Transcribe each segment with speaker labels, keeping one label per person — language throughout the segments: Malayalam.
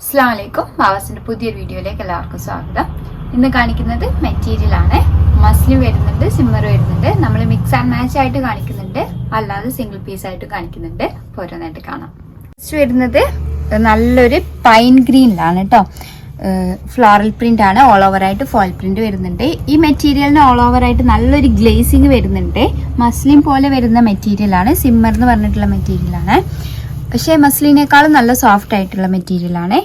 Speaker 1: അസ്സലാമലൈക്കും. വാവാസിന്റെ പുതിയൊരു വീഡിയോയിലേക്ക് എല്ലാവർക്കും സ്വാഗതം. ഇന്ന് കാണിക്കുന്നത് മെറ്റീരിയൽ ആണ്. മസ്ലിൻ വരുന്നുണ്ട്, സിമ്മർ വരുന്നുണ്ട്. നമ്മൾ മിക്സ് ആൻഡ് മാച്ച് ആയിട്ട് കാണിക്കുന്നുണ്ട്, അല്ലാതെ സിംഗിൾ പീസ് ആയിട്ട് കാണിക്കുന്നുണ്ട്. ഓരോന്നായിട്ട് കാണാം. ഫസ്റ്റ് വരുന്നത് നല്ലൊരു പൈൻ ഗ്രീനിലാണ് കേട്ടോ. ഫ്ലോറൽ പ്രിന്റ് ആണ്. ഓൾ ഓവർ ആയിട്ട് ഫോയിൽ പ്രിന്റ് വരുന്നുണ്ട്. ഈ മെറ്റീരിയലിന് ഓൾ ഓവർ ആയിട്ട് നല്ലൊരു ഗ്ലേസിങ് വരുന്നുണ്ട്. മസ്ലിൻ പോലെ വരുന്ന മെറ്റീരിയൽ ആണ്. സിമ്മർ എന്ന് പറഞ്ഞിട്ടുള്ള മെറ്റീരിയൽ ആണ്. പക്ഷേ മസ്ലിനേക്കാളും നല്ല സോഫ്റ്റ് ആയിട്ടുള്ള മെറ്റീരിയൽ ആണ്.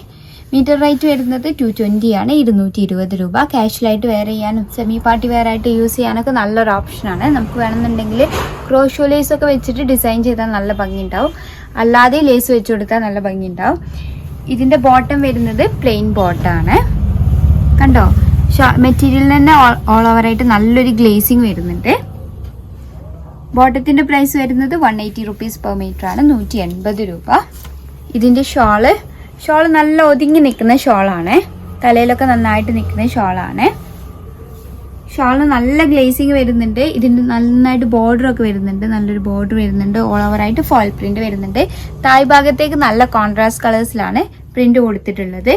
Speaker 1: മീറ്റർ റേറ്റ് വരുന്നത് 220 ആണ്, 220 രൂപ. കാഷ്വലായിട്ട് വെയർ ചെയ്യാനും സെമി പാർട്ടി വെയർ ആയിട്ട് യൂസ് ചെയ്യാനൊക്കെ നല്ലൊരു ഓപ്ഷനാണ്. നമുക്ക് വേണമെന്നുണ്ടെങ്കിൽ ക്രോഷോ ലേസ് ഒക്കെ വെച്ചിട്ട് ഡിസൈൻ ചെയ്താൽ നല്ല ഭംഗി ഉണ്ടാവും, അല്ലാതെ ലേസ് വെച്ച് കൊടുത്താൽ നല്ല ഭംഗി ഉണ്ടാവും. ഇതിൻ്റെ ബോട്ടം വരുന്നത് പ്ലെയിൻ ബോട്ടമാണ്. കണ്ടോ, മെറ്റീരിയലിന് തന്നെ ഓൾ ഓവർ ആയിട്ട് നല്ലൊരു ഗ്ലേസിങ് വരുന്നുണ്ട്. ബോട്ടത്തിൻ്റെ പ്രൈസ് വരുന്നത് 180 റുപ്പീസ് പെർ മീറ്റർ ആണ്, 180 രൂപ. ഇതിൻ്റെ ഷോള് നല്ല ഒതുങ്ങി നിൽക്കുന്ന ഷോളാണ്. തലയിലൊക്കെ നന്നായിട്ട് നിൽക്കുന്ന ഷോളാണ്. ഷോളിന് നല്ല ഗ്ലേസിങ് വരുന്നുണ്ട്. ഇതിൻ്റെ നന്നായിട്ട് ബോർഡറൊക്കെ വരുന്നുണ്ട്, നല്ലൊരു ബോർഡർ വരുന്നുണ്ട്. ഓൾ ഓവർ ആയിട്ട് ഫോയിൽ പ്രിന്റ് വരുന്നുണ്ട്. തായ് ഭാഗത്തേക്ക് നല്ല കോൺട്രാസ്റ്റ് കളേഴ്സിലാണ് പ്രിന്റ് കൊടുത്തിട്ടുള്ളത്.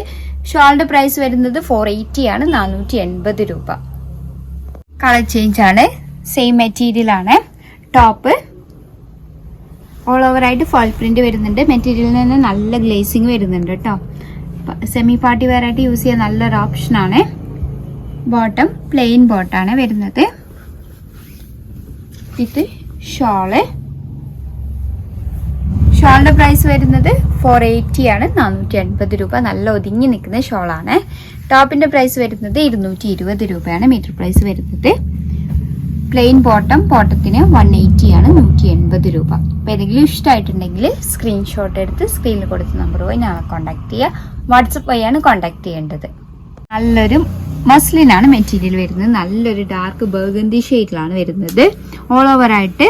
Speaker 1: ഷോളിൻ്റെ പ്രൈസ് വരുന്നത് 480 ആണ്, 480 രൂപ. കളർ ചേഞ്ച് ആണ്, സെയിം മെറ്റീരിയൽ ആണ്. ടോപ്പ് ഓൾ ഓവർ ആയിട്ട് ഫോയിൽ പ്രിന്റ് വരുന്നുണ്ട്. മെറ്റീരിയലിന് തന്നെ നല്ല ഗ്ലേസിങ് വരുന്നുണ്ട് കേട്ടോ. സെമി പാർട്ടി വെയർ ആയിട്ട് യൂസ് ചെയ്യാൻ നല്ലൊരു ഓപ്ഷനാണ്. ബോട്ടം പ്ലെയിൻ ബോട്ടാണ് വരുന്നത്. ഇത് ഷോളിന്റെ പ്രൈസ് വരുന്നത് 480 ആണ്, 480 രൂപ. നല്ല ഒതുങ്ങി നിൽക്കുന്ന ഷോളാണ്. ടോപ്പിന്റെ പ്രൈസ് വരുന്നത് 220 രൂപയാണ് മീറ്റർ പ്രൈസ് വരുന്നത്. പ്ലെയിൻ ബോട്ടത്തിന് 180 ആണ്, 180 രൂപ. അപ്പോൾ ഏതെങ്കിലും ഇഷ്ടമായിട്ടുണ്ടെങ്കിൽ സ്ക്രീൻഷോട്ട് എടുത്ത് സ്ക്രീനിൽ കൊടുത്ത നമ്പർ പോയി ഞങ്ങളെ കോൺടാക്ട് ചെയ്യുക. വാട്സപ്പ് വഴിയാണ് കോൺടാക്ട് ചെയ്യേണ്ടത്. നല്ലൊരു മസ്ലിനാണ് മെറ്റീരിയൽ വരുന്നത്. നല്ലൊരു ഡാർക്ക് ബർഗന്തി ഷെയ്ഡിലാണ് വരുന്നത്. ഓൾ ഓവർ ആയിട്ട്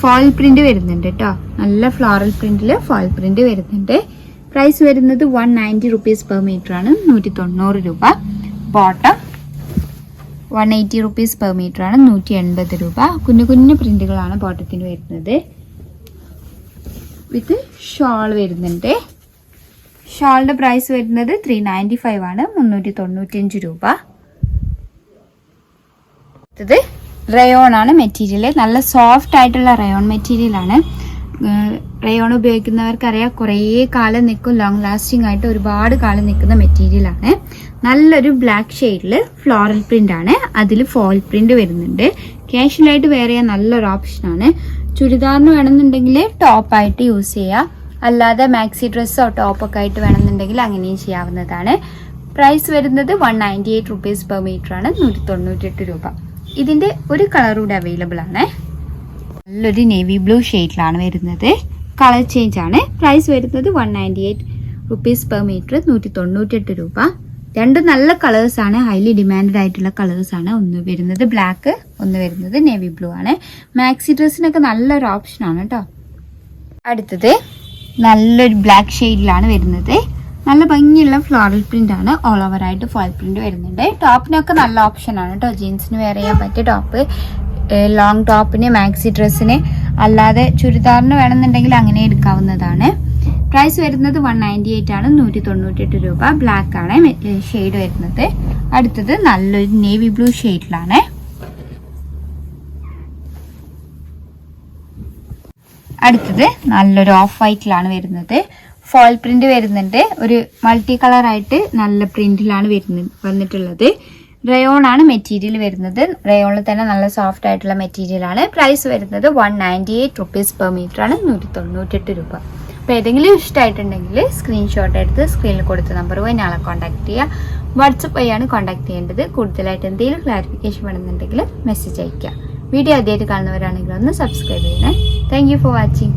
Speaker 1: ഫോയിൽ പ്രിന്റ് വരുന്നുണ്ട് കേട്ടോ. നല്ല ഫ്ലോറൽ പ്രിന്റിൽ ഫോയിൽ പ്രിന്റ് വരുന്നുണ്ട്. പ്രൈസ് വരുന്നത് 190 റുപ്പീസ് പെർ മീറ്റർ ആണ്, 190 രൂപ. ബോട്ടം 180 റുപ്പീസ് പെർ മീറ്റർ ആണ്, 180 രൂപ. കുഞ്ഞു പ്രിന്റുകളാണ് ബോട്ടത്തിന് വരുന്നത്. വിത്ത് ഷോൾ വരുന്നുണ്ട്. ഷോളിന്റെ പ്രൈസ് വരുന്നത് 395 ആണ്, 395 രൂപ. ഇത് റയോൺ ആണ് മെറ്റീരിയൽ. നല്ല സോഫ്റ്റ് ആയിട്ടുള്ള റയോൺ മെറ്റീരിയൽ ആണ്. റയോൺ ഉപയോഗിക്കുന്നവർക്കറിയാം, കുറേ കാലം നിൽക്കും, ലോങ് ലാസ്റ്റിംഗ് ആയിട്ട് ഒരുപാട് കാലം നിൽക്കുന്ന മെറ്റീരിയൽ ആണ്. നല്ലൊരു ബ്ലാക്ക് ഷെയ്ഡിൽ ഫ്ലോറൽ പ്രിന്റ് ആണ്. അതിൽ ഫോയിൽ പ്രിന്റ് വരുന്നുണ്ട്. കാഷ്വലായിട്ട് വെയർ ചെയ്യാൻ നല്ലൊരു ഓപ്ഷനാണ്. ചുരിദാറിന് വേണമെന്നുണ്ടെങ്കിൽ ടോപ്പായിട്ട് യൂസ് ചെയ്യുക, അല്ലാതെ മാക്സി ഡ്രസ്സോ ടോപ്പൊക്കെ ആയിട്ട് വേണമെന്നുണ്ടെങ്കിൽ അങ്ങനെയും ചെയ്യാവുന്നതാണ്. പ്രൈസ് വരുന്നത് 198 റുപ്പീസ് പെർ മീറ്റർ ആണ്, 198 രൂപ. ഇതിൻ്റെ ഒരു കളർ കൂടെ അവൈലബിൾ ആണ്. നല്ലൊരു നേവി ബ്ലൂ ഷെയ്ഡിലാണ് വരുന്നത്. കളർ ചേഞ്ച് ആണ്. പ്രൈസ് വരുന്നത് 198 റുപ്പീസ് പെർ മീറ്റർ, 198 രൂപ. രണ്ട് നല്ല കളേഴ്സ് ആണ്, ഹൈലി ഡിമാൻഡഡ് ആയിട്ടുള്ള കളേഴ്സ് ആണ്. ഒന്ന് വരുന്നത് ബ്ലാക്ക്, ഒന്ന് വരുന്നത് നേവി ബ്ലൂ ആണ്. മാക്സി ഡ്രസ്സിനൊക്കെ നല്ലൊരു ഓപ്ഷനാണ് കേട്ടോ. അടുത്തത് നല്ലൊരു ബ്ലാക്ക് ഷെയ്ഡിലാണ് വരുന്നത്. നല്ല ഭംഗിയുള്ള ഫ്ലോറൽ പ്രിന്റ് ആണ്. ഓൾ ഓവർ ആയിട്ട് ഫോയിൽ പ്രിന്റ് വരുന്നുണ്ട്. ടോപ്പിനൊക്കെ നല്ല ഓപ്ഷനാണ് കേട്ടോ. ജീൻസിന് വെയർ ചെയ്യാൻ പറ്റിയ ടോപ്പ്, ലോങ് ടോപ്പിന്, മാക്സി ഡ്രസ്സിന്, അല്ലാതെ ചുരിദാറിന് വേണമെന്നുണ്ടെങ്കിൽ അങ്ങനെ എടുക്കാവുന്നതാണ്. പ്രൈസ് വരുന്നത് 198 ആണ്, 198 രൂപ. ബ്ലാക്ക് ആണ് ഷെയ്ഡ് വരുന്നത്. അടുത്തത് നല്ലൊരു നേവി ബ്ലൂ ഷെയ്ഡിലാണ്. അടുത്തത് നല്ലൊരു ഓഫ് വൈറ്റിലാണ് വരുന്നത്. ഫോയിൽ പ്രിന്റ് വരുന്നുണ്ട്. ഒരു മൾട്ടി കളർ ആയിട്ട് നല്ല പ്രിന്റിലാണ് വന്നിട്ടുള്ളത്. റയോൺ ആണ് മെറ്റീരിയൽ വരുന്നത്. റയോണിൽ തന്നെ നല്ല സോഫ്റ്റ് ആയിട്ടുള്ള മെറ്റീരിയൽ ആണ്. പ്രൈസ് വരുന്നത് 198 റുപ്പീസ് പെർ മീറ്റർ ആണ്, 198 രൂപ. അപ്പോൾ ഏതെങ്കിലും ഇഷ്ടമായിട്ടുണ്ടെങ്കിൽ സ്ക്രീൻഷോട്ട് എടുത്ത് സ്ക്രീനിൽ കൊടുത്ത നമ്പർ പോയി ഞങ്ങളെ കോൺടാക്ട് ചെയ്യുക. വാട്സപ്പ് വഴിയാണ് കോൺടാക്ട് ചെയ്യേണ്ടത്. കൂടുതലായിട്ട് എന്തെങ്കിലും ക്ലാരിഫിക്കേഷൻ വേണമെന്നുണ്ടെങ്കിൽ മെസ്സേജ് അയയ്ക്കുക. വീഡിയോ ആദ്യമായിട്ട് കാണുന്നവരാണെങ്കിൽ ഒന്ന് സബ്സ്ക്രൈബ് ചെയ്യണേ. Thank you for watching.